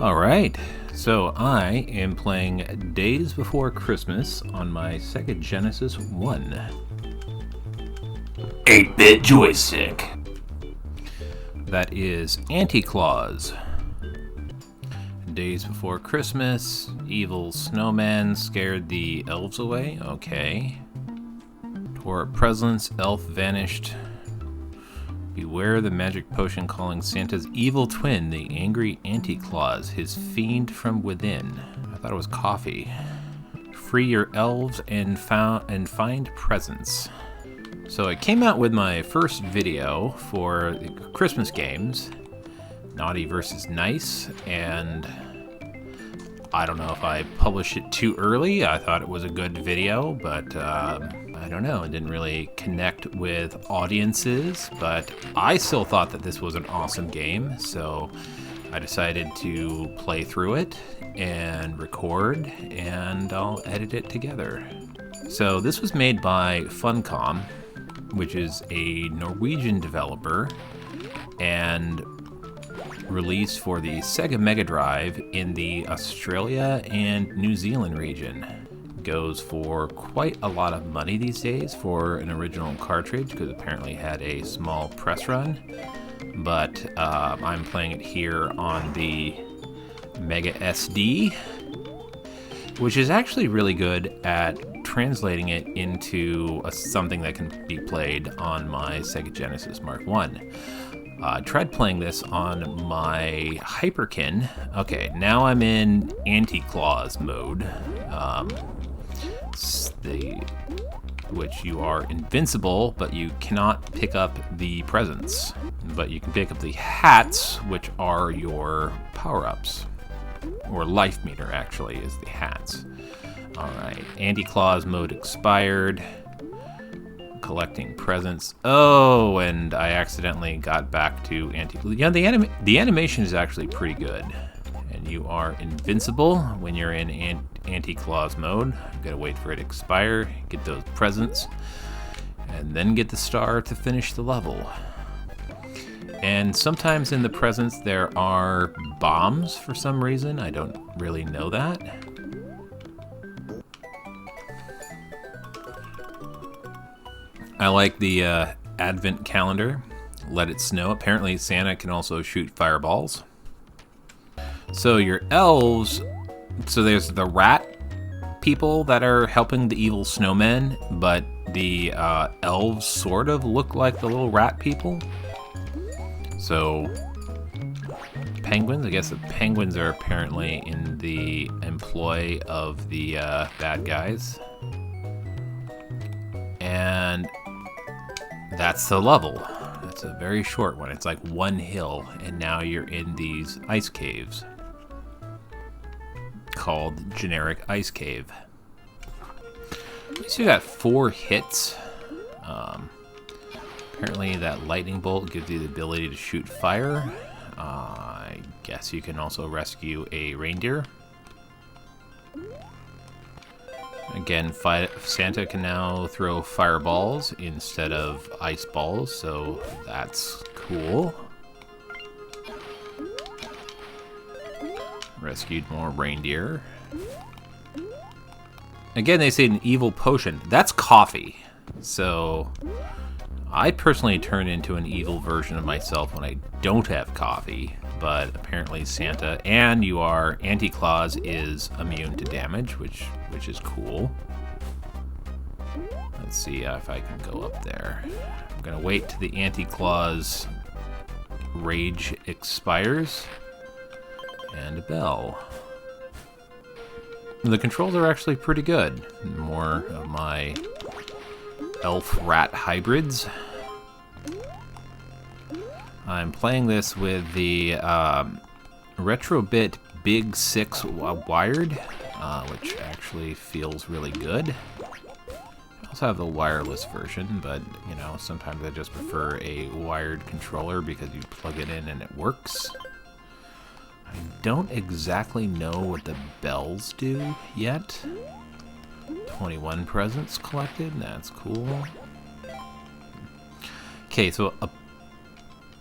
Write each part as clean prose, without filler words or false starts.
Alright, so I am playing Days Before Christmas on my Sega Genesis 1. 8-bit joystick. That is Anti-Claus. Days Before Christmas, evil snowman scared the elves away. Okay. Tore up presents, elf vanished. Beware the magic potion calling Santa's evil twin, the angry Anti-Claus, his fiend from within. I thought it was coffee. Free your elves and find presents. So I came out with my first video for Christmas games, Naughty versus Nice, and I don't know if I published it too early. I thought it was a good video, but I don't know. It didn't really connect with audiences, but I still thought that this was an awesome game, so I decided to play through it and record, and I'll edit it together. So this was made by Funcom, which is a Norwegian developer, and released for the Sega Mega Drive in the Australia and New Zealand region. Goes for quite a lot of money these days for an original cartridge, because apparently it had a small press run, but I'm playing it here on the Mega SD, which is actually really good at translating it into something that can be played on my Sega Genesis Mark I. Tried playing this on my Hyperkin. Okay, now I'm in Anti-Claus mode, which you are invincible, but you cannot pick up the presents. But you can pick up the hats, which are your power-ups. Or life meter, actually, is the hats. Alright, Anti-Claus mode expired. Collecting presents. Oh, and I accidentally got back to the animation is actually pretty good. And you are invincible when you're in Anti-Claus mode. You gotta wait for it to expire, get those presents, and then get the star to finish the level. And sometimes in the presents there are bombs for some reason. I don't really know that. I like the advent calendar. Let it snow. Apparently Santa can also shoot fireballs. So your elves, so there's the rat people that are helping the evil snowmen, but the elves sort of look like the little rat people. So penguins, I guess the penguins are apparently in the employ of the bad guys. And that's the level. It's a very short one. It's like one hill, and now you're in these ice caves called Generic Ice Cave. At least you got 4 hits. Apparently that lightning bolt gives you the ability to shoot fire. I guess you can also rescue a reindeer. Again, Santa can now throw fireballs instead of ice balls, so that's cool. Rescued more reindeer. Again, they say an evil potion. That's coffee. So I personally turn into an evil version of myself when I don't have coffee, but apparently Santa and Anti-Claus is immune to damage, which is cool. Let's see if I can go up there. I'm gonna wait till the Anti-Claus rage expires. And a bell. The controls are actually pretty good. More of my elf-rat hybrids. I'm playing this with the Retrobit Big 6 wired, which actually feels really good. I also have the wireless version, but you know, sometimes I just prefer a wired controller because you plug it in and it works. I don't exactly know what the bells do yet. 21 presents collected, that's cool. Okay, so a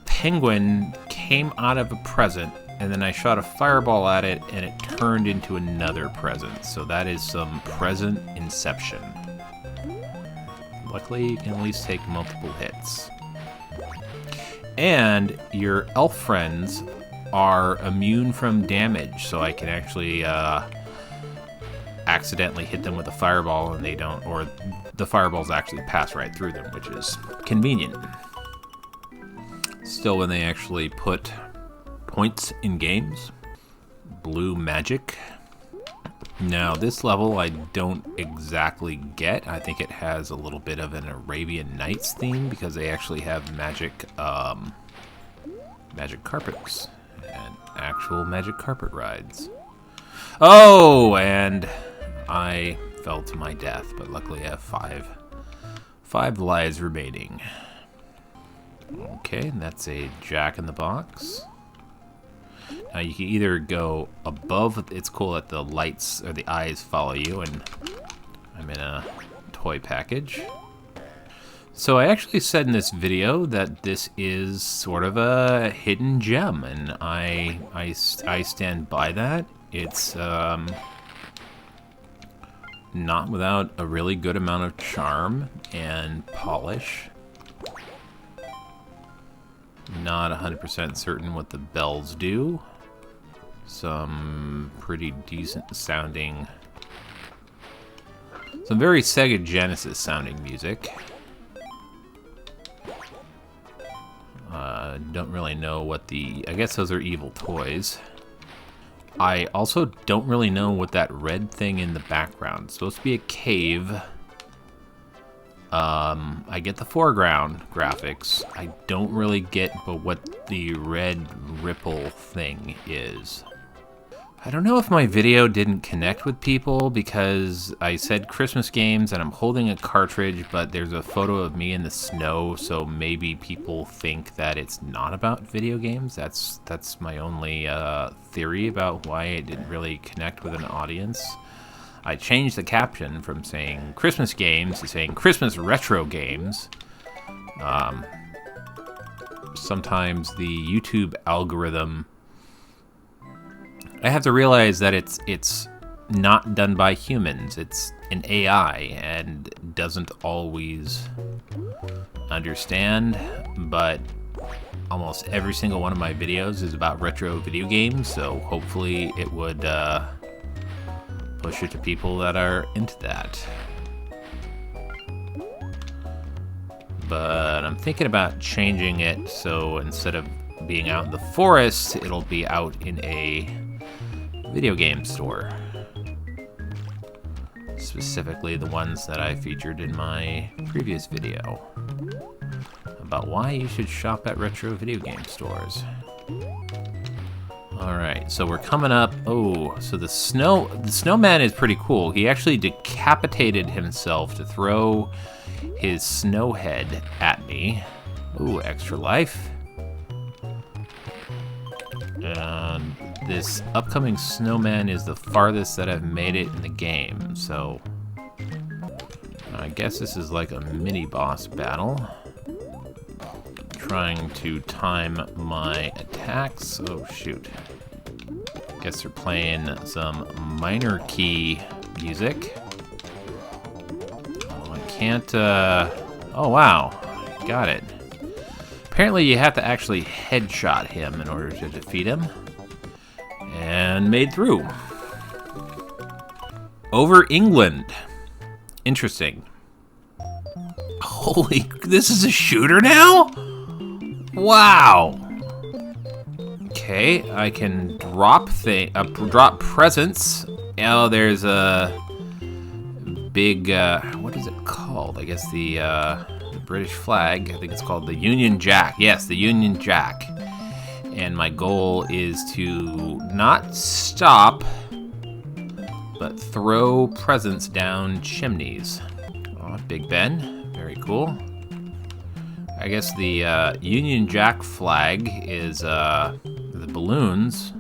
penguin came out of a present and then I shot a fireball at it, and it turned into another present. So that is some present inception. Luckily, you can at least take multiple hits. And your elf friends are immune from damage, so I can actually accidentally hit them with a fireball and they don't, or the fireballs actually pass right through them, which is convenient. Still, when they actually put points in games, blue magic. Now, this level I don't exactly get. I think it has a little bit of an Arabian Nights theme because they actually have magic carpets and actual magic carpet rides. Oh, and I fell to my death, but luckily I have five lives remaining. Okay, and that's a Jack in the Box. Now you can either go above, it's cool that the lights or the eyes follow you, and I'm in a toy package. So I actually said in this video that this is sort of a hidden gem, and I stand by that. It's not without a really good amount of charm and polish. Not 100% certain what the bells do. Some pretty decent sounding, some very Sega Genesis sounding music. Don't really know what I guess those are evil toys. I also don't really know what that red thing in the background. It's supposed to be a cave. I get the foreground graphics. I don't really get what the red ripple thing is. I don't know if my video didn't connect with people because I said Christmas games and I'm holding a cartridge, but there's a photo of me in the snow, so maybe people think that it's not about video games. That's my only theory about why it didn't really connect with an audience. I changed the caption from saying Christmas games to saying Christmas retro games. Sometimes the YouTube algorithm, I have to realize that it's not done by humans. It's an AI and doesn't always understand, but almost every single one of my videos is about retro video games, so hopefully it would push it to people that are into that. But I'm thinking about changing it so instead of being out in the forest, it'll be out in a video game store. Specifically the ones that I featured in my previous video about why you should shop at retro video game stores. Alright, so we're coming up. Oh, so the snowman is pretty cool. He actually decapitated himself to throw his snow head at me. Ooh, extra life. And this upcoming snowman is the farthest that I've made it in the game, so I guess this is like a mini boss battle. Trying to time my attacks. Oh shoot. Guess they're playing some minor key music. Oh, I can't, oh wow, got it. Apparently you have to actually headshot him in order to defeat him. And made through. Over England. Interesting. Holy, this is a shooter now? Wow. Okay, I can drop presents. Oh, there's a big, what is it called? I guess the British flag. I think it's called the Union Jack. Yes, the Union Jack. And my goal is to not stop, but throw presents down chimneys. Oh, Big Ben. Very cool. I guess the Union Jack flag is the balloons.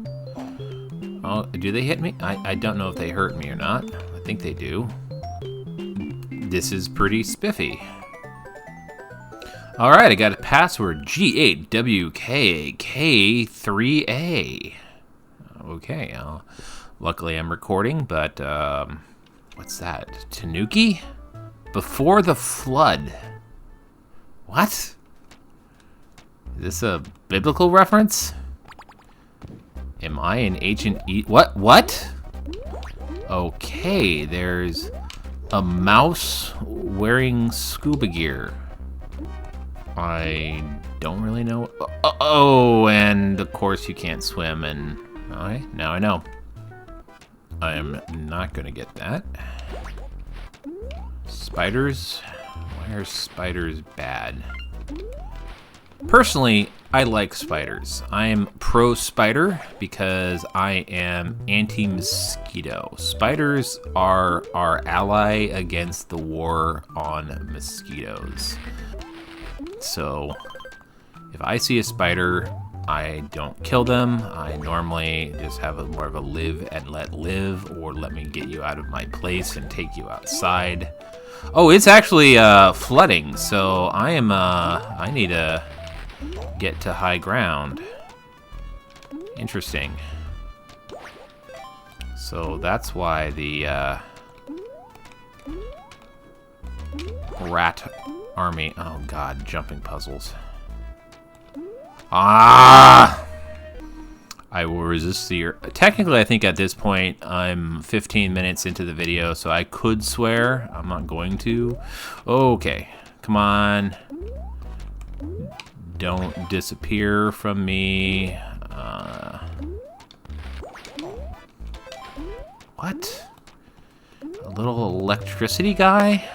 Oh, do they hit me? I don't know if they hurt me or not. I think they do. This is pretty spiffy. Alright, I got a password G8WKK3A. Okay, luckily I'm recording, but what's that? Tanuki? Before the flood. What? Is this a biblical reference? Am I an ancient What? What? Okay, there's a mouse wearing scuba gear. I don't really know. Oh, and of course you can't swim, and okay, now I know. I am not gonna get that. Spiders? Why are spiders bad? Personally, I like spiders. I am pro spider because I am anti-mosquito. Spiders are our ally against the war on mosquitoes. So, if I see a spider, I don't kill them. I normally just have more of a live and let live, or let me get you out of my place and take you outside. Oh, it's actually flooding, so I need to get to high ground. Interesting. So that's why the rat army. Oh god, jumping puzzles. Ah! I will resist the... Technically, I think at this point, I'm 15 minutes into the video, so I could swear. I'm not going to. Okay. Come on. Don't disappear from me. What? A little electricity guy?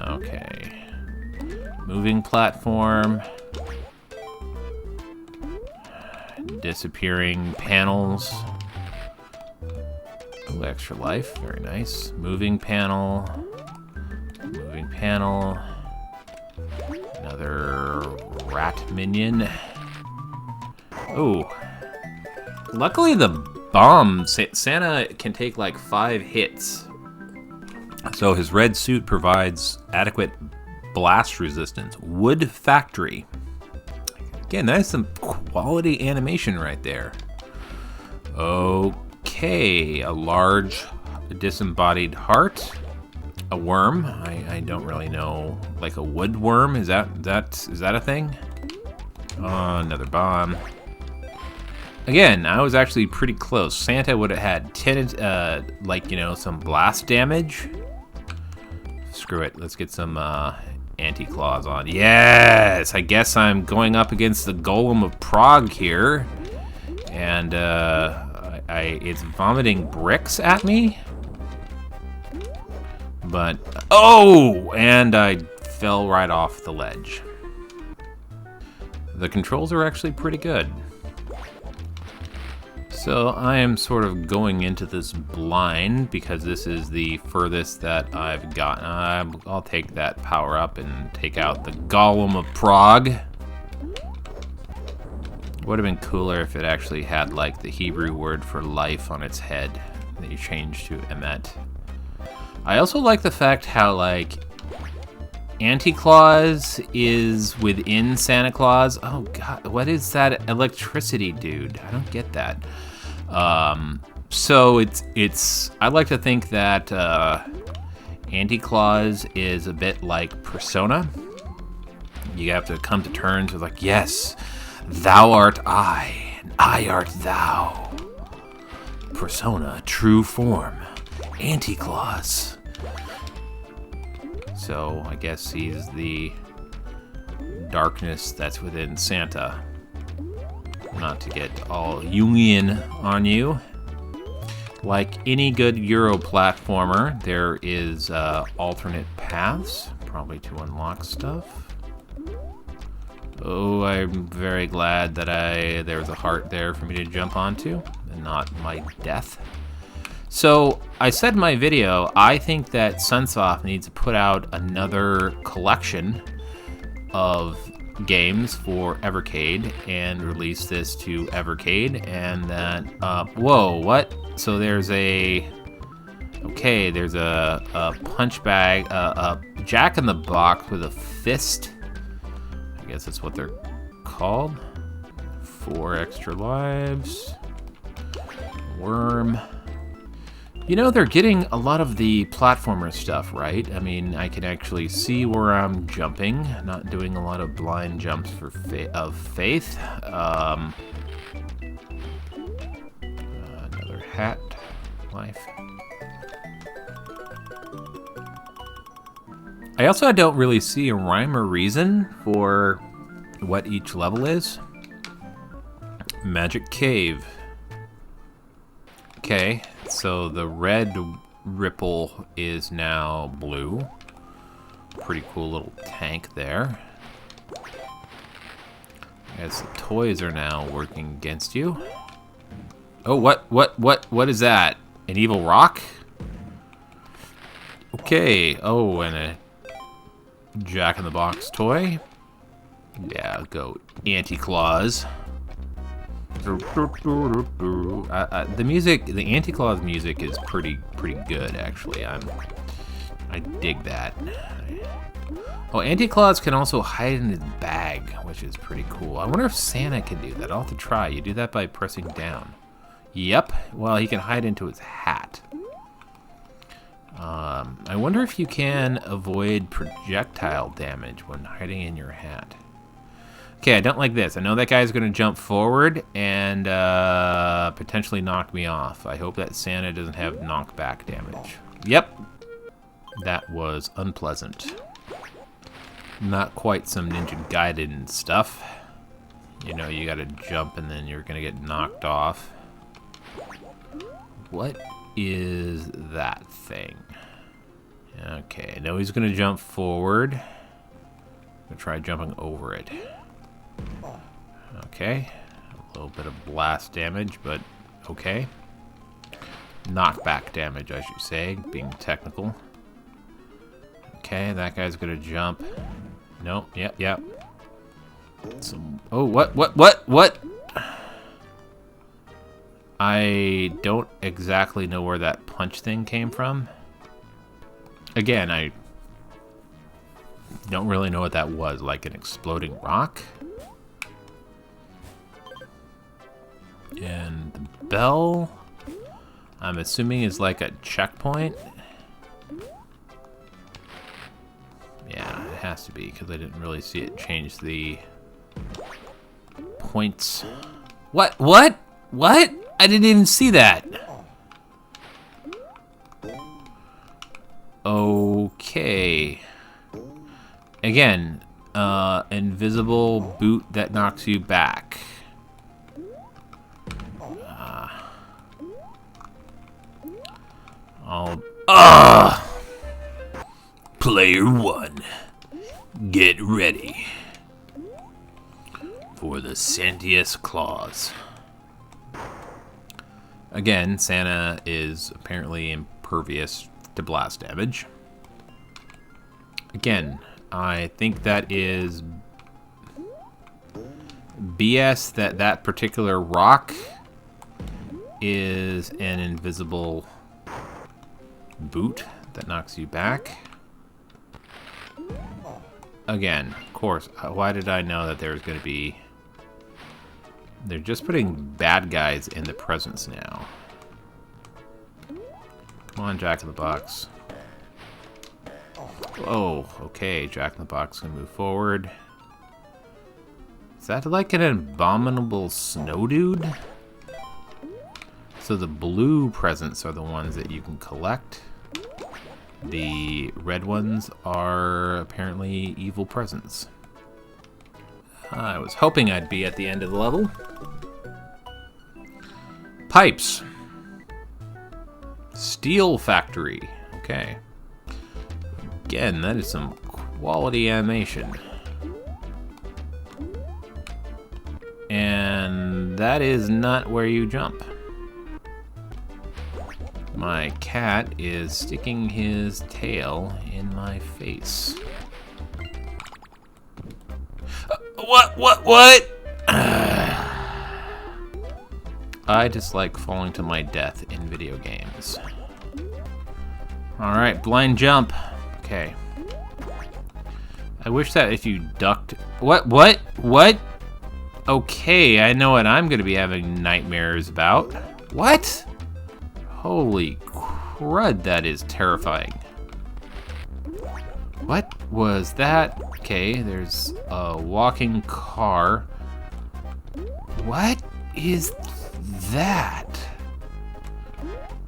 Okay. Moving platform. Disappearing panels. Ooh, extra life. Very nice. Moving panel. Moving panel. Another rat minion. Ooh. Luckily the bomb, Santa can take like 5 hits. So his red suit provides adequate blast resistance. Wood factory. Again, that is some quality animation right there. Okay, a large disembodied heart. A worm. I don't really know. Like a wood worm? Is that a thing? Oh, another bomb. Again, I was actually pretty close. Santa would have had 10, like, you know, some blast damage. Screw it. Let's get some anti-claws on. Yes! I guess I'm going up against the Golem of Prague here. And it's vomiting bricks at me. But, oh! And I fell right off the ledge. The controls are actually pretty good. So I am sort of going into this blind because this is the furthest that I've gotten. I'll take that power up and take out the Golem of Prague. Would have been cooler if it actually had like the Hebrew word for life on its head that you changed to emet. I also like the fact how like Anti-Claus is within Santa Claus. Oh god, what is that electricity dude? I don't get that. So it's I like to think that Anti-Claus is a bit like Persona. You have to come to terms with like, yes, thou art I, and I art thou. Persona, true form. Anti-Claus. So I guess he's the darkness that's within Santa. Not to get all Jungian on you. Like any good Euro platformer, there is alternate paths, probably to unlock stuff. Oh, I'm very glad that there was a heart there for me to jump onto, and not my death. So, I said in my video, I think that Sunsoft needs to put out another collection of games for Evercade and release this to Evercade, and that, whoa, what? So there's a punch bag, a Jack-in-the-Box with a fist. I guess that's what they're called. 4 extra lives. Worm. You know, they're getting a lot of the platformer stuff, right? I mean, I can actually see where I'm jumping, not doing a lot of blind jumps for of faith. Another hat life. I also don't really see a rhyme or reason for what each level is. Magic Cave. Okay, so the red ripple is now blue. Pretty cool little tank there. I guess the toys are now working against you. Oh, what is that? An evil rock? Okay, oh, and a Jack-in-the-Box toy. Yeah, go Anti-Claus. The music, the Anti-Claus music is pretty good, actually. I dig that. Oh, Anti-Claus can also hide in his bag, which is pretty cool. I wonder if Santa can do that. I'll have to try. You do that by pressing down. Yep. Well, he can hide into his hat. I wonder if you can avoid projectile damage when hiding in your hat. Okay, I don't like this. I know that guy's going to jump forward and potentially knock me off. I hope that Santa doesn't have knockback damage. Yep. That was unpleasant. Not quite some Ninja Gaiden stuff. You know, you got to jump and then you're going to get knocked off. What is that thing? Okay, I know he's going to jump forward. I'm going to try jumping over it. Okay, a little bit of blast damage, but okay. Knockback damage, I should say, being technical. Okay, that guy's gonna jump. Nope, yep. Oh, what? I don't exactly know where that punch thing came from. Again, I don't really know what that was, like an exploding rock? And the bell, I'm assuming, is like a checkpoint. Yeah, it has to be, because I didn't really see it change the points. What? I didn't even see that. Okay. Again, invisible boot that knocks you back. Player 1, get ready for the Santa's Claus. Again, Santa is apparently impervious to blast damage. Again, I think that is BS that particular rock is an invisible boot that knocks you back. Again, of course, why did I know that there's going to be... They're just putting bad guys in the presents now. Come on, Jack-in-the-Box. Oh, okay, Jack-in-the-Box can move forward. Is that like an abominable snow dude? So the blue presents are the ones that you can collect. The red ones are apparently evil presents. I was hoping I'd be at the end of the level. Pipes. Steel factory. Okay. Again, that is some quality animation. And that is not where you jump. My cat is sticking his tail in my face. What? I dislike falling to my death in video games. Alright, blind jump. Okay. I wish that if you ducked... What? Okay, I know what I'm gonna be having nightmares about. What? Holy crud, that is terrifying. What was that? Okay, there's a walking car. What is that?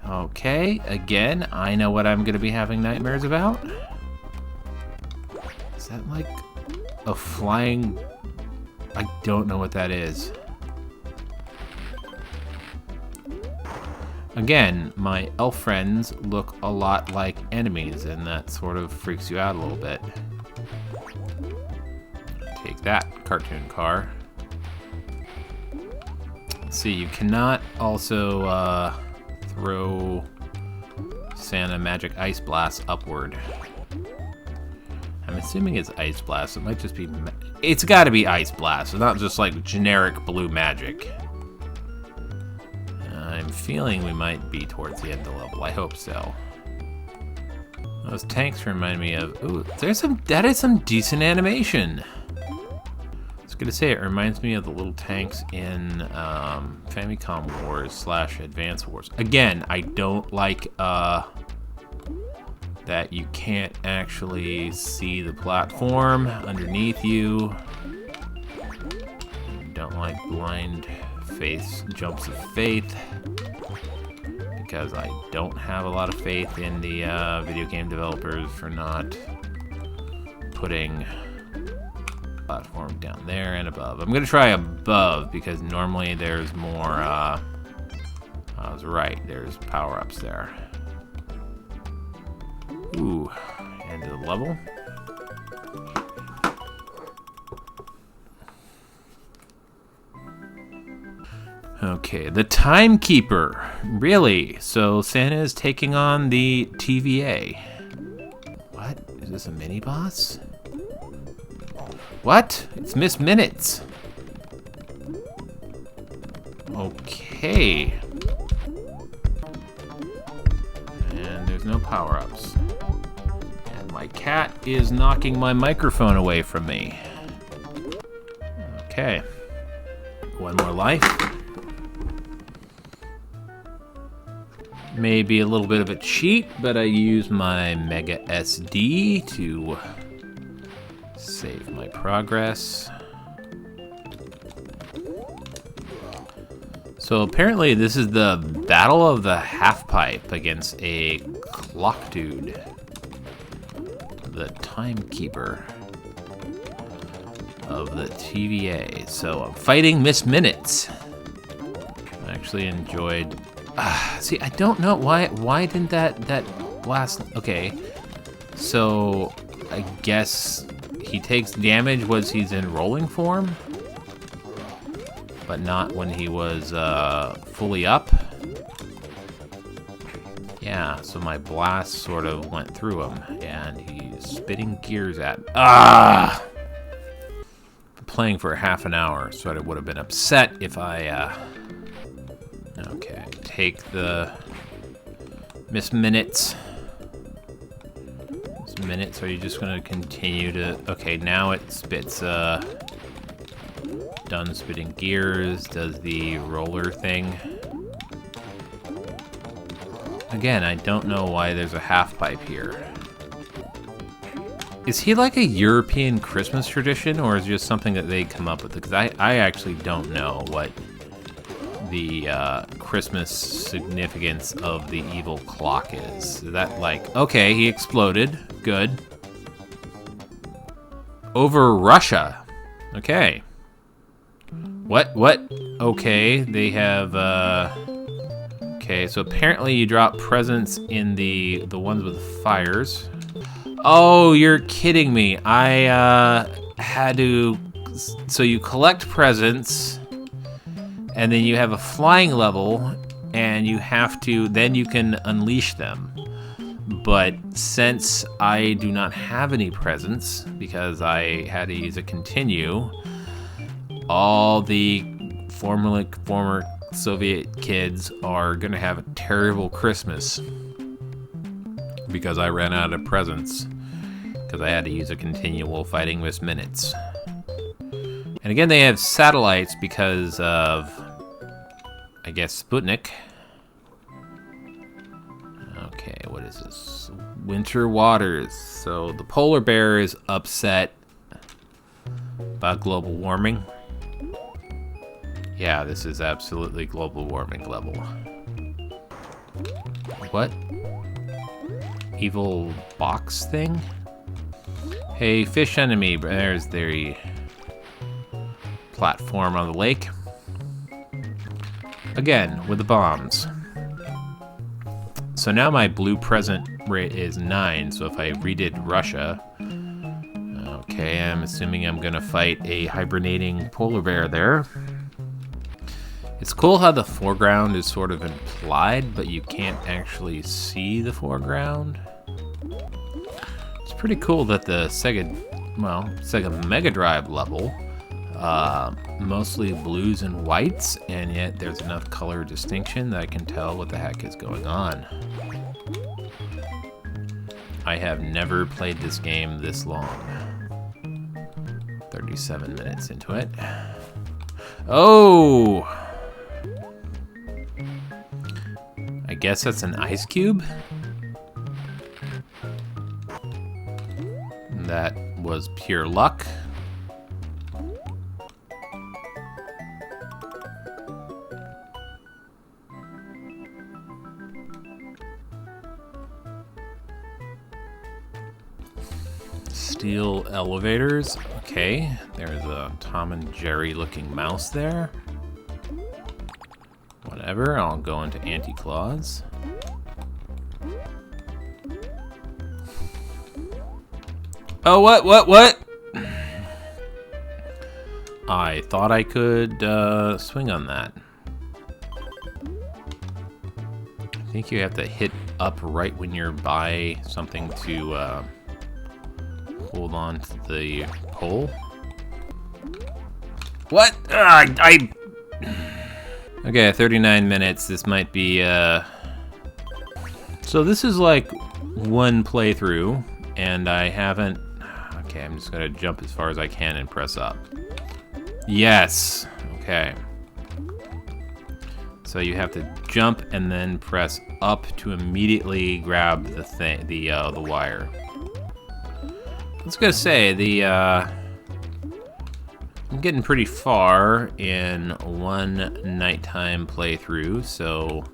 Okay, again, I know what I'm gonna be having nightmares about. Is that like a flying... I don't know what that is. Again, my elf friends look a lot like enemies, and that sort of freaks you out a little bit. Take that, cartoon car. Let's see, you cannot also throw Santa Magic Ice Blast upward. I'm assuming it's Ice Blast. It might just be... It's gotta be Ice Blast. It's not just like generic blue magic. I'm feeling we might be towards the end of the level. I hope so. Those tanks remind me of... Ooh, there's some... That is some decent animation. I was gonna say, it reminds me of the little tanks in Famicom Wars / Advance Wars. Again, I don't like that you can't actually see the platform underneath you. Don't like blind face jumps of faith, because I don't have a lot of faith in the video game developers for not putting platform down there and above. I'm gonna try above because normally there's more, I was right, there's power-ups there. Ooh, end of the level. Okay, the Timekeeper. Really? So Santa is taking on the TVA. What? Is this a mini-boss? What? It's Miss Minutes. Okay. And there's no power-ups. And my cat is knocking my microphone away from me. Okay. One more life. Maybe a little bit of a cheat, but I use my Mega SD to save my progress. So apparently this is the Battle of the Half-Pipe against a clock dude. The Timekeeper of the TVA. So I'm fighting Miss Minutes. I actually enjoyed... see, I don't know why didn't that blast... Okay, so I guess he takes damage was he's in rolling form, but not when he was fully up. Yeah, so my blast sort of went through him, and he's spitting gears at... Ah! Been playing for half an hour, so I would have been upset if I... Okay, take the Miss Minutes. Miss Minutes, are you just gonna continue to... Okay, now it spits, done spitting gears, does the roller thing. Again, I don't know why there's a half-pipe here. Is he like a European Christmas tradition, or is it just something that they come up with? Because I actually don't know what the Christmas significance of the evil clock is. Is that like, okay, he exploded, good. Over Russia, okay. What, okay, they have, okay, so apparently you drop presents in the ones with fires. Oh, you're kidding me. I had to, so you collect presents, and then you have a flying level, and you have to, then you can unleash them. But since I do not have any presents, because I had to use a continue, all the former Soviet kids are gonna have a terrible Christmas. Because I ran out of presents, because I had to use a continual fighting Miss Minutes. And again, they have satellites because of, I guess, Sputnik. Okay, what is this? Winter waters. So the polar bear is upset about global warming. Yeah, this is absolutely global warming level. What? Evil box thing? Hey, fish enemy. There's the platform on the lake. Again, with the bombs. So now my blue present rate is 9, so if I redid Russia... Okay, I'm assuming I'm gonna fight a hibernating polar bear there. It's cool how the foreground is sort of implied, but you can't actually see the foreground. It's pretty cool that the Sega Mega Drive level, mostly blues and whites, and yet there's enough color distinction that I can tell what the heck is going on. I have never played this game this long. 37 minutes into it. Oh! I guess that's an ice cube? That was pure luck. Steel elevators. Okay, there's a Tom and Jerry looking mouse there. Whatever, I'll go into anti-claws. Oh, what? I thought I could swing on that. I think you have to hit up right when you're by something to hold on to the pole. What? Okay, 39 minutes. This might be, So this is like one playthrough, and I haven't... Okay, I'm just gonna jump as far as I can and press up. Yes! Okay. So you have to jump and then press up to immediately grab the thing, the wire. I was gonna say, I'm getting pretty far in one nighttime playthrough, so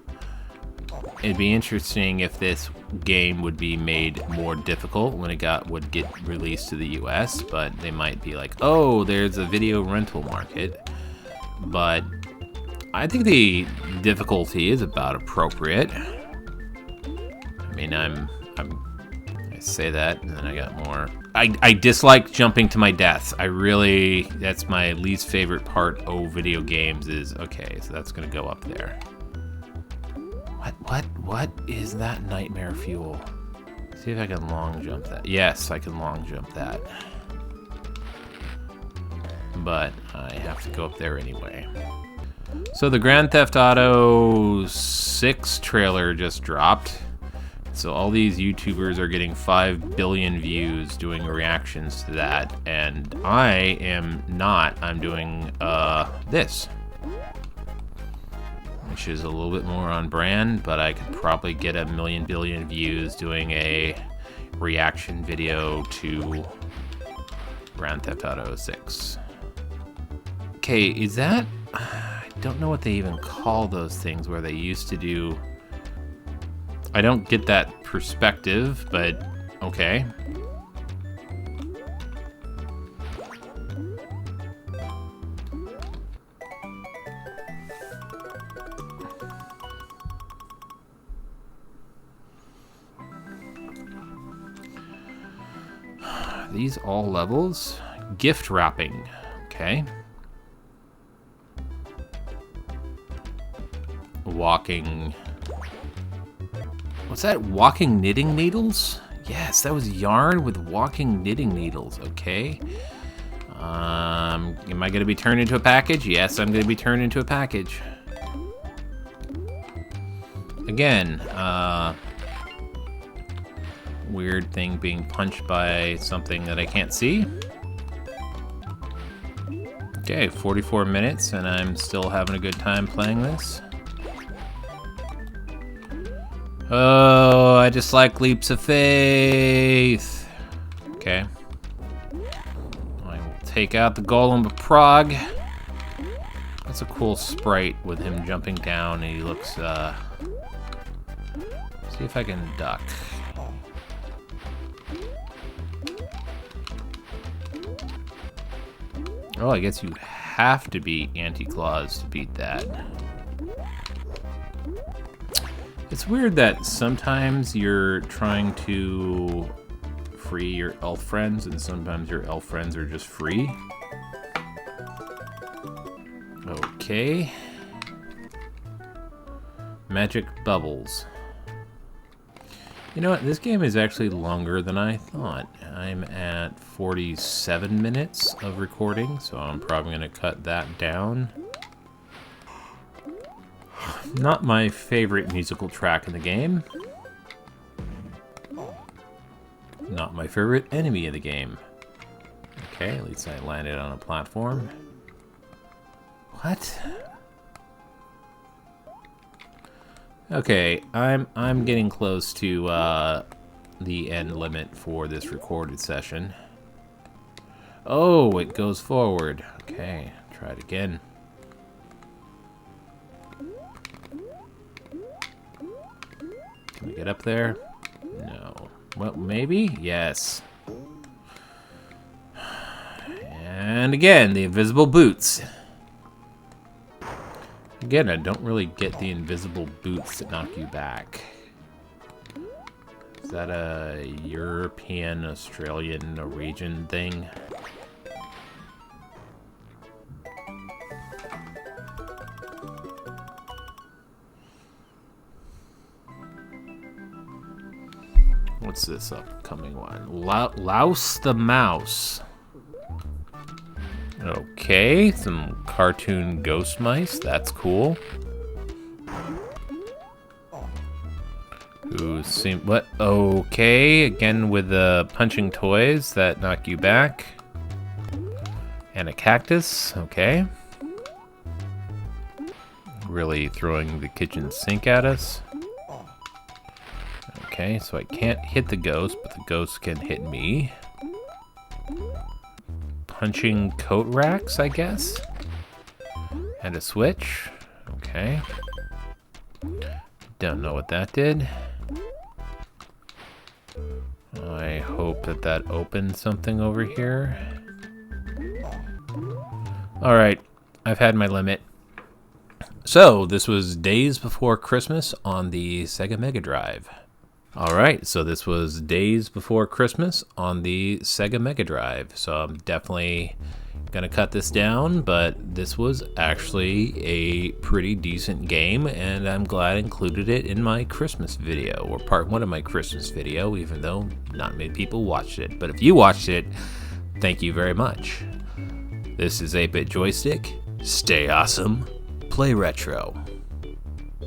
it'd be interesting if this game would be made more difficult when it would get released to the US, but they might be like, oh, there's a video rental market. But I think the difficulty is about appropriate. I mean, I say that, and then I got more. I dislike jumping to my death. That's my least favorite part of video games is, okay, so that's gonna go up there. What is that nightmare fuel? See if I can long jump that. Yes, I can long jump that. But I have to go up there anyway. So the Grand Theft Auto 6 trailer just dropped. So all these YouTubers are getting 5 billion views doing reactions to that, and I am not. I'm doing this, which is a little bit more on brand, but I could probably get a billion views doing a reaction video to Grand Theft Auto 6. Okay, is that... I don't know what they even call those things where they used to do... I don't get that perspective, but okay. These all levels? Gift wrapping, okay. Walking... What's that? Walking knitting needles? Yes, that was yarn with walking knitting needles. Okay. Am I going to be turned into a package? Yes, I'm going to be turned into a package. Again, weird thing being punched by something that I can't see. Okay, 44 minutes, and I'm still having a good time playing this. Oh, I just like leaps of faith. Okay. I will take out the Golem of Prague. That's a cool sprite with him jumping down, and he looks, see if I can duck. Oh, I guess you have to be Anti-Claus to beat that. It's weird that sometimes you're trying to free your elf friends, and sometimes your elf friends are just free. Okay. Magic bubbles. You know what? This game is actually longer than I thought. I'm at 47 minutes of recording, so I'm probably going to cut that down. Not my favorite musical track in the game. Not my favorite enemy in the game. Okay, at least I landed on a platform. What? Okay, I'm getting close to the end limit for this recorded session. Oh, it goes forward. Okay, try it again. Can we get up there? No. Well, maybe? Yes. And again, the invisible boots. Again, I don't really get the invisible boots that knock you back. Is that a European, Australian, Norwegian thing? What's this upcoming one? Louse the Mouse. Okay, some cartoon ghost mice. That's cool. Who seem what? Okay, again with the punching toys that knock you back, and a cactus. Okay, really throwing the kitchen sink at us. Okay, so I can't hit the ghost, but the ghost can hit me. Punching coat racks, I guess. And a switch. Okay. Don't know what that did. I hope that that opened something over here. Alright, I've had my limit. So, this was Days Before Christmas on the Sega Mega Drive. Alright, so this was Days Before Christmas on the Sega Mega Drive. So I'm definitely gonna cut this down, but this was actually a pretty decent game, and I'm glad I included it in my Christmas video, or part one of my Christmas video, even though not many people watched it. But if you watched it, thank you very much. This is 8-Bit Joystick. Stay awesome, play retro.